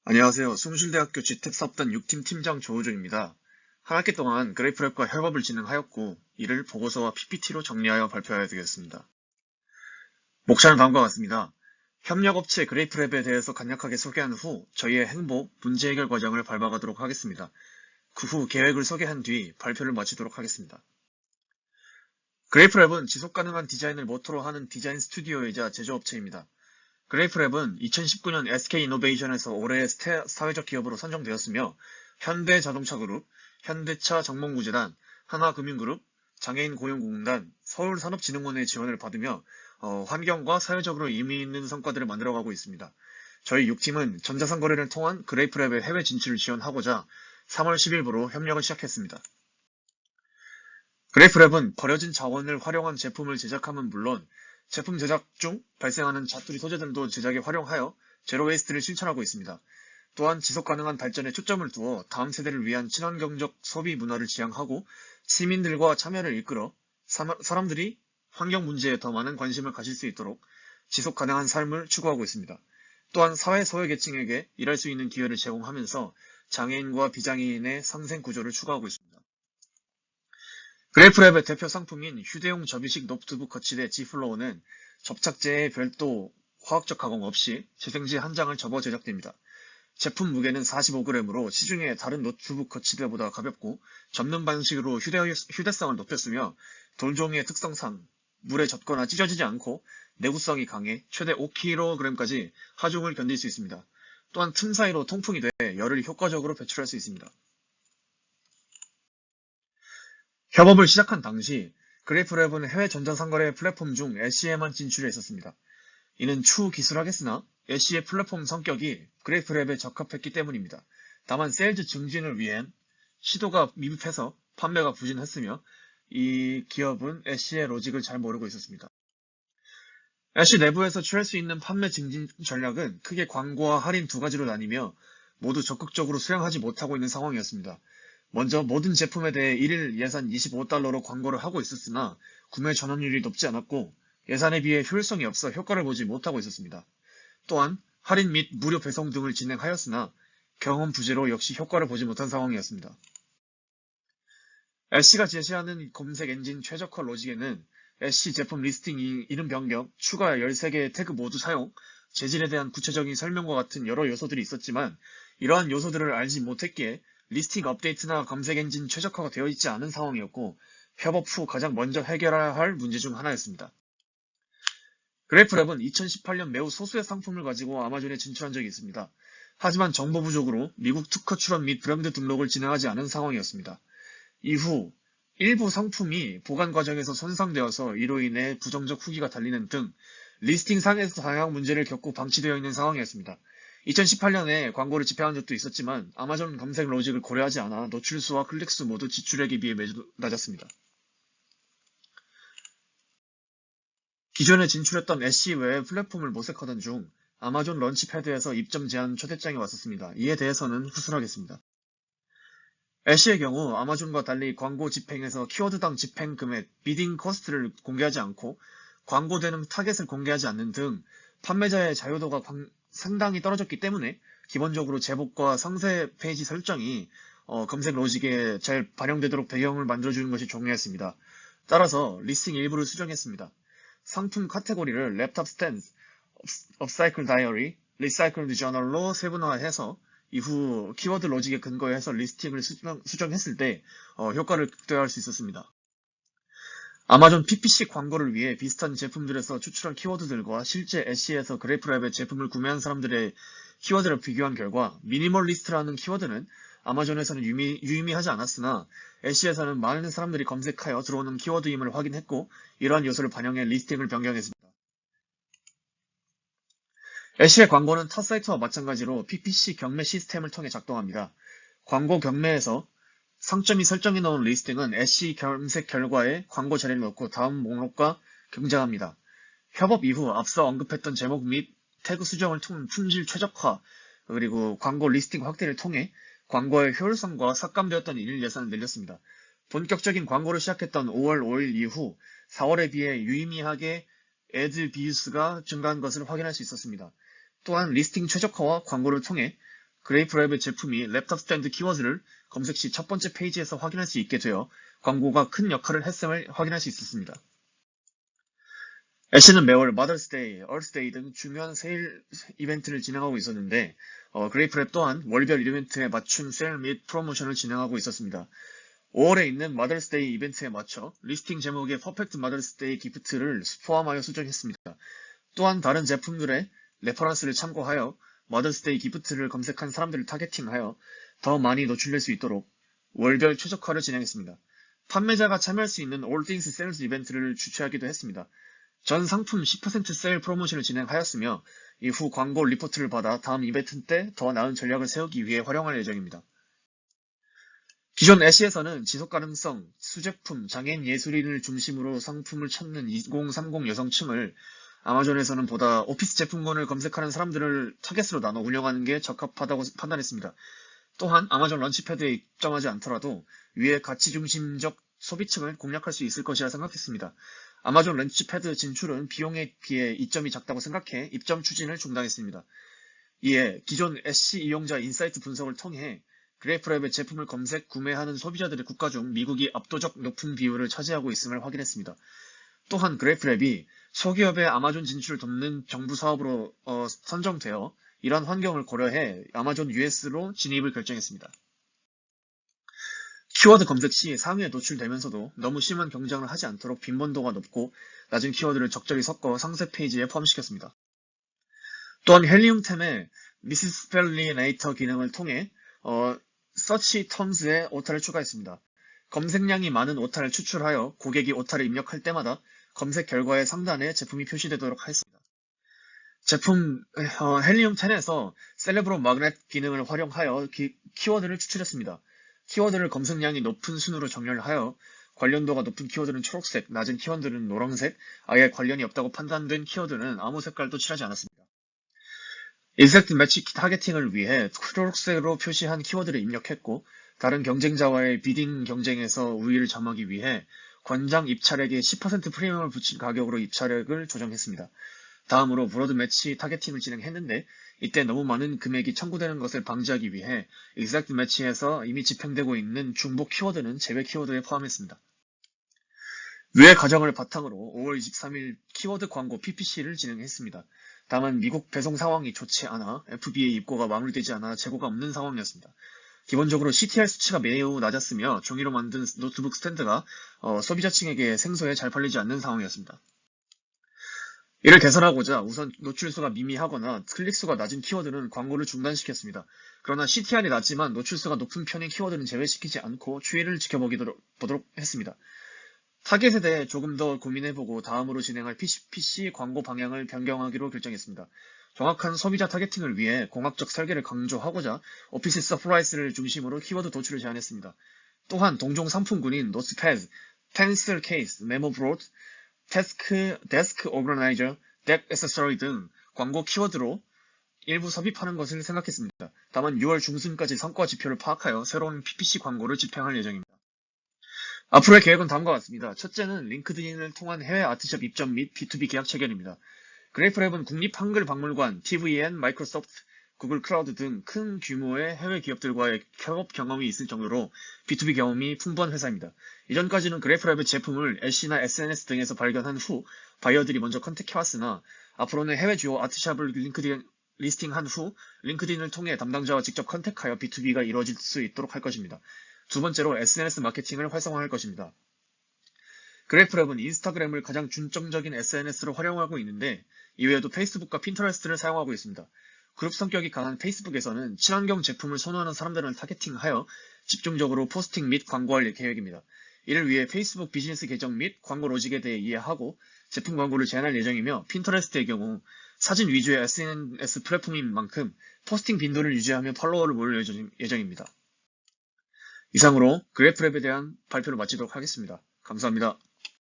안녕하세요. 숭실대학교 GTEC 사업단 6팀 팀장 조우준입니다. 한 학기 동안 그레이프랩과 협업을 진행하였고, 이를 보고서와 PPT로 정리하여 발표해야 되겠습니다. 목차는 다음과 같습니다. 협력업체 그레이프랩에 대해서 간략하게 소개한 후 저희의 행보, 문제 해결 과정을 밟아가도록 하겠습니다. 그 후 계획을 소개한 뒤 발표를 마치도록 하겠습니다. 그레이프랩은 지속가능한 디자인을 모토로 하는 디자인 스튜디오이자 제조업체입니다. 그레이프랩은 2019년 SK이노베이션에서 올해의 사회적 기업으로 선정되었으며 현대자동차그룹, 현대차 정몽구재단, 하나금융그룹, 장애인 고용공단, 서울산업진흥원의 지원을 받으며 환경과 사회적으로 의미 있는 성과들을 만들어가고 있습니다. 저희 6팀은 전자상거래를 통한 그레이프랩의 해외 진출을 지원하고자 3월 10일부로 협력을 시작했습니다. 그래프랩은 버려진 자원을 활용한 제품을 제작함은 물론 제품 제작 중 발생하는 자투리 소재들도 제작에 활용하여 제로 웨이스트를 실천하고 있습니다. 또한 지속 가능한 발전에 초점을 두어 다음 세대를 위한 친환경적 소비 문화를 지향하고 시민들과 참여를 이끌어 사람들이 환경 문제에 더 많은 관심을 가질 수 있도록 지속 가능한 삶을 추구하고 있습니다. 또한 사회 소외계층에게 일할 수 있는 기회를 제공하면서 장애인과 비장애인의 상생 구조를 추구하고 있습니다. 그래프랩의 대표 상품인 휴대용 접이식 노트북 거치대 G플로우는 접착제에 별도 화학적 가공 없이 재생지 한 장을 접어 제작됩니다. 제품 무게는 45g으로 시중의 다른 노트북 거치대보다 가볍고 접는 방식으로 휴대성을 높였으며 돌종의 특성상 물에 젖거나 찢어지지 않고 내구성이 강해 최대 5kg까지 하중을 견딜 수 있습니다. 또한 틈 사이로 통풍이 돼 열을 효과적으로 배출할 수 있습니다. 협업을 시작한 당시 그래프랩은 해외 전자상거래 플랫폼 중 SC에만 진출해 있었습니다. 이는 추후 기술하겠으나 SC의 플랫폼 성격이 그래프랩에 적합했기 때문입니다. 다만 세일즈 증진을 위한 시도가 미흡해서 판매가 부진했으며 이 기업은 SC의 로직을 잘 모르고 있었습니다. SC 내부에서 취할 수 있는 판매 증진 전략은 크게 광고와 할인 두 가지로 나뉘며 모두 적극적으로 수행하지 못하고 있는 상황이었습니다. 먼저 모든 제품에 대해 1일 예산 25달러로 광고를 하고 있었으나 구매 전환율이 높지 않았고 예산에 비해 효율성이 없어 효과를 보지 못하고 있었습니다. 또한 할인 및 무료 배송 등을 진행하였으나 경험 부재로 역시 효과를 보지 못한 상황이었습니다. SC가 제시하는 검색 엔진 최적화 로직에는 SC 제품 리스팅 이름 변경, 추가 13개의 태그 모두 사용, 재질에 대한 구체적인 설명과 같은 여러 요소들이 있었지만 이러한 요소들을 알지 못했기에 리스팅 업데이트나 검색 엔진 최적화가 되어 있지 않은 상황이었고 협업 후 가장 먼저 해결해야 할 문제 중 하나였습니다. 그래프랩은 2018년 매우 소수의 상품을 가지고 아마존에 진출한 적이 있습니다. 하지만 정보 부족으로 미국 특허 출원 및 브랜드 등록을 진행하지 않은 상황이었습니다. 이후 일부 상품이 보관 과정에서 손상되어서 이로 인해 부정적 후기가 달리는 등 리스팅상에서 다양한 문제를 겪고 방치되어 있는 상황이었습니다. 2018년에 광고를 집행한 적도 있었지만 아마존 검색 로직을 고려하지 않아 노출수와 클릭수 모두 지출액에 비해 매우 낮았습니다. 기존에 진출했던 SC 외의 플랫폼을 모색하던 중 아마존 런치패드에서 입점 제한 초대장이 왔었습니다. 이에 대해서는 후술하겠습니다. SC의 경우 아마존과 달리 광고 집행에서 키워드당 집행 금액, 비딩 코스트를 공개하지 않고 광고되는 타겟을 공개하지 않는 등 판매자의 자유도가 상당히 떨어졌기 때문에 기본적으로 제목과 상세 페이지 설정이 검색 로직에 잘 반영되도록 배경을 만들어주는 것이 중요했습니다. 따라서 리스팅 일부를 수정했습니다. 상품 카테고리를 랩탑 스탠드, 업사이클 다이어리, 리사이클드 저널로 세분화해서 이후 키워드 로직에 근거해서 리스팅을 수정했을 때 효과를 극대화할 수 있었습니다. 아마존 PPC 광고를 위해 비슷한 제품들에서 추출한 키워드들과 실제 SC에서 그래프랩의 제품을 구매한 사람들의 키워드를 비교한 결과 미니멀리스트라는 키워드는 아마존에서는 유의미하지 않았으나 SC에서는 많은 사람들이 검색하여 들어오는 키워드임을 확인했고 이러한 요소를 반영해 리스팅을 변경했습니다. SC의 광고는 타 사이트와 마찬가지로 PPC 경매 시스템을 통해 작동합니다. 광고 경매에서 상점이 설정해 놓은 리스팅은 SC 검색 결과에 광고 자리를 넣고 다음 목록과 경쟁합니다. 협업 이후 앞서 언급했던 제목 및 태그 수정을 통한 품질 최적화 그리고 광고 리스팅 확대를 통해 광고의 효율성과 삭감되었던 일일 예산을 늘렸습니다. 본격적인 광고를 시작했던 5월 5일 이후 4월에 비해 유의미하게 애드 비유수가 증가한 것을 확인할 수 있었습니다. 또한 리스팅 최적화와 광고를 통해 그레이프랩의 제품이 랩탑 스탠드 키워드를 검색 시 첫 번째 페이지에서 확인할 수 있게 되어 광고가 큰 역할을 했음을 확인할 수 있었습니다. 애쉬는 매월 마더스데이, 얼스데이 등 중요한 세일 이벤트를 진행하고 있었는데 그레이프랩 또한 월별 이벤트에 맞춘 세일 및 프로모션을 진행하고 있었습니다. 5월에 있는 마더스데이 이벤트에 맞춰 리스팅 제목의 퍼펙트 마더스데이 기프트를 포함하여 수정했습니다. 또한 다른 제품들의 레퍼런스를 참고하여 마더스데이 기프트를 검색한 사람들을 타겟팅하여 더 많이 노출될 수 있도록 월별 최적화를 진행했습니다. 판매자가 참여할 수 있는 All Things Sales 이벤트를 주최하기도 했습니다. 전 상품 10% 세일 프로모션을 진행하였으며 이후 광고 리포트를 받아 다음 이벤트 때 더 나은 전략을 세우기 위해 활용할 예정입니다. 기존 애쉬에서는 지속가능성, 수제품, 장애인 예술인을 중심으로 상품을 찾는 2030 여성층을 아마존에서는 보다 오피스 제품군을 검색하는 사람들을 타겟으로 나눠 운영하는 게 적합하다고 판단했습니다. 또한 아마존 런치패드에 입점하지 않더라도 위의 가치 중심적 소비층을 공략할 수 있을 것이라 생각했습니다. 아마존 런치패드 진출은 비용에 비해 이점이 작다고 생각해 입점 추진을 중단했습니다. 이에 기존 애쉬 이용자 인사이트 분석을 통해 그래프랩의 제품을 검색, 구매하는 소비자들의 국가 중 미국이 압도적 높은 비율을 차지하고 있음을 확인했습니다. 또한 그래프랩이 소기업의 아마존 진출을 돕는 정부 사업으로 선정되어 이러한 환경을 고려해 아마존 US로 진입을 결정했습니다. 키워드 검색 시 상위에 노출되면서도 너무 심한 경쟁을 하지 않도록 빈번도가 높고 낮은 키워드를 적절히 섞어 상세 페이지에 포함시켰습니다. 또한 헬리움템의 미시스 펠리네이터 기능을 통해 서치 텀즈에 오타를 추가했습니다. 검색량이 많은 오타를 추출하여 고객이 오타를 입력할 때마다 검색 결과의 상단에 제품이 표시되도록 하였습니다. 제품 헬리움 10에서 셀레브로 마그넷 기능을 활용하여 키워드를 추출했습니다. 키워드를 검색량이 높은 순으로 정렬하여 관련도가 높은 키워드는 초록색, 낮은 키워드는 노란색, 아예 관련이 없다고 판단된 키워드는 아무 색깔도 칠하지 않았습니다. 익젝트 매치 타겟팅을 위해 초록색으로 표시한 키워드를 입력했고 다른 경쟁자와의 비딩 경쟁에서 우위를 점하기 위해 권장 입찰액에 10% 프리미엄을 붙인 가격으로 입찰액을 조정했습니다. 다음으로 브로드 매치 타겟팅을 진행했는데 이때 너무 많은 금액이 청구되는 것을 방지하기 위해 익젝트 매치에서 이미 집행되고 있는 중복 키워드는 제외 키워드에 포함했습니다. 위의 과정을 바탕으로 5월 23일 키워드 광고 PPC를 진행했습니다. 다만 미국 배송 상황이 좋지 않아 FBA 입고가 마무리되지 않아 재고가 없는 상황이었습니다. 기본적으로 CTR 수치가 매우 낮았으며 종이로 만든 노트북 스탠드가 소비자층에게 생소해 잘 팔리지 않는 상황이었습니다. 이를 개선하고자 우선 노출수가 미미하거나 클릭수가 낮은 키워드는 광고를 중단시켰습니다. 그러나 CTR이 낮지만 노출수가 높은 편인 키워드는 제외시키지 않고 추이를 지켜보도록 했습니다. 타겟에 대해 조금 더 고민해보고 다음으로 진행할 PC 광고 방향을 변경하기로 결정했습니다. 정확한 소비자 타겟팅을 위해 공학적 설계를 강조하고자 오피스 서프라이스를 중심으로 키워드 도출을 제안했습니다. 또한 동종 상품군인 노스패드, 펜슬 케이스, 메모 브로드, 데스크 오거나이저, 덱 액세서리 등 광고 키워드로 일부 삽입하는 것을 생각했습니다. 다만 6월 중순까지 성과 지표를 파악하여 새로운 PPC 광고를 집행할 예정입니다. 앞으로의 계획은 다음과 같습니다. 첫째는 링크드인을 통한 해외 아트샵 입점 및 B2B 계약 체결입니다. 그래프랩은 국립한글박물관, TVN, 마이크로소프트, 구글 클라우드 등 큰 규모의 해외 기업들과의 협업 경험이 있을 정도로 B2B 경험이 풍부한 회사입니다. 이전까지는 그래프랩의 제품을 애쉬나 SNS 등에서 발견한 후 바이어들이 먼저 컨택해왔으나 앞으로는 해외 주요 아트샵을 링크드인 리스팅한 후 링크드인을 통해 담당자와 직접 컨택하여 B2B가 이루어질 수 있도록 할 것입니다. 두 번째로 SNS 마케팅을 활성화할 것입니다. 그래프랩은 인스타그램을 가장 중점적인 SNS로 활용하고 있는데 이외에도 페이스북과 핀터레스트를 사용하고 있습니다. 그룹 성격이 강한 페이스북에서는 친환경 제품을 선호하는 사람들을 타겟팅하여 집중적으로 포스팅 및 광고할 계획입니다. 이를 위해 페이스북 비즈니스 계정 및 광고 로직에 대해 이해하고 제품 광고를 제한할 예정이며 핀터레스트의 경우 사진 위주의 SNS 플랫폼인 만큼 포스팅 빈도를 유지하며 팔로워를 모을 예정입니다. 이상으로 그래프랩에 대한 발표를 마치도록 하겠습니다. 감사합니다.